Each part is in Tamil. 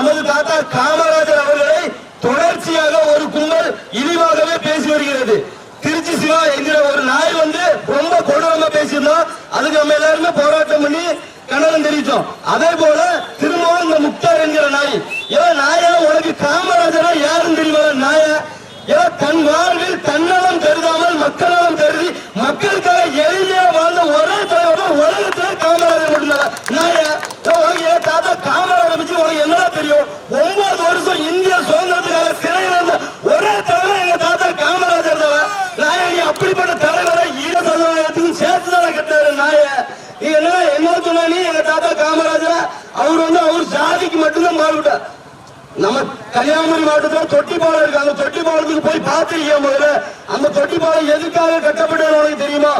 நமது தாத்தா காமராஜர் அவர்களை தொடர்ச்சியாக ஒரு கும்பல் இழிவாகவே பேசி வருகிறது. திருச்சி சிவா என்கிற ஒரு நாய் ரொம்ப கொடூரமா பேசியிருந்தோம். அதுக்கு நம்ம எல்லாருமே போராட்டம் பண்ணி கண்டனம் தெரிவித்தோம். அதே போல திரும்பவும் இந்த முக்தார் என்கிற நாய், நாயா உனக்கு காமராஜரா யாரும் தெரியுமா? நாயா தன் வாழ்வில் தன்னலம் கருதாமல் மக்களம் கருதி மக்களுக்காக எளிமையா வாழ்ந்த ஒரே தலைவர் உலகத்துல காமராஜர் மட்டும்தான். நாயா தாத்தா காமராஜர் பற்றி உனக்கு என்னடா தெரியும்? 9 வருஷம் இந்திய சுதந்திரத்துக்காக சிறையில் இருந்த ஒரே தலைவர் எங்க தாத்தா காமராஜர் தான். நாயா நீ அப்படிப்பட்ட தலைவரை ஈர சமுதாயத்துக்கும் சேர்த்துதான் கட்டாரு. நாய நீ என்ன சொன்னா, நீ எங்க தாத்தா காமராஜர் அவர் ஜாதிக்கு மட்டும்தான் மாறிவிட்டார். நம்ம கன்னியாகுமரி மாவட்டத்தில் தொட்டிப்பாலம் இருக்கு. அந்த தொட்டிப்பாலத்துக்கு போய் பார்த்திருக்கிய முதல்ல. அந்த தொட்டிப்பாலம் எதுக்காக கட்டப்பட்டது உனக்கு தெரியுமா?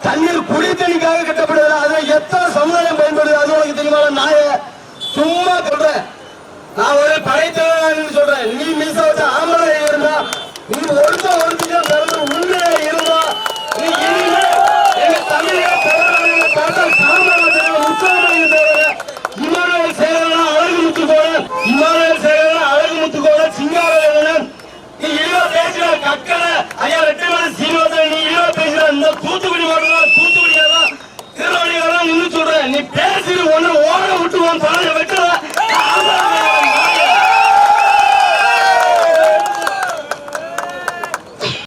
தண்ணீர் குடி தண்ணிக்காக கட்டப்படுது. அதுல எத்தனை சமுதாயம் பயன்படுது அது உனக்கு தெரியுமா? நாய சும்மா சொல்றேன், நான் ஒரு படைத்தவன் சொல்றேன். நீ மீச வச்ச ஆம்பளை இருந்தா, நீ ஒருத்தர் உண்மையா இருந்தா, நீ இனிமே எங்க தமிழக காமராஜர் உற்சாகம் இமானுவேல் சேகரன் அழகு முத்து கோட, இமானுவேல் சேகரன் அழகு முத்து கோட சிங்காரவேலன், நீ இழிவா பேசுற கக்கல ஐயா வெற்றிமலை சீனிவாசன், நீ இழிவா பேசுற இந்த தூத்துக்குடி மாவட்டம் தூத்துக்குடியாதான் திருவள்ளியாதான் நின்று சொல்றேன். நீ பேசி ஒண்ணு ஓட விட்டு உன் தலையை வெட்ட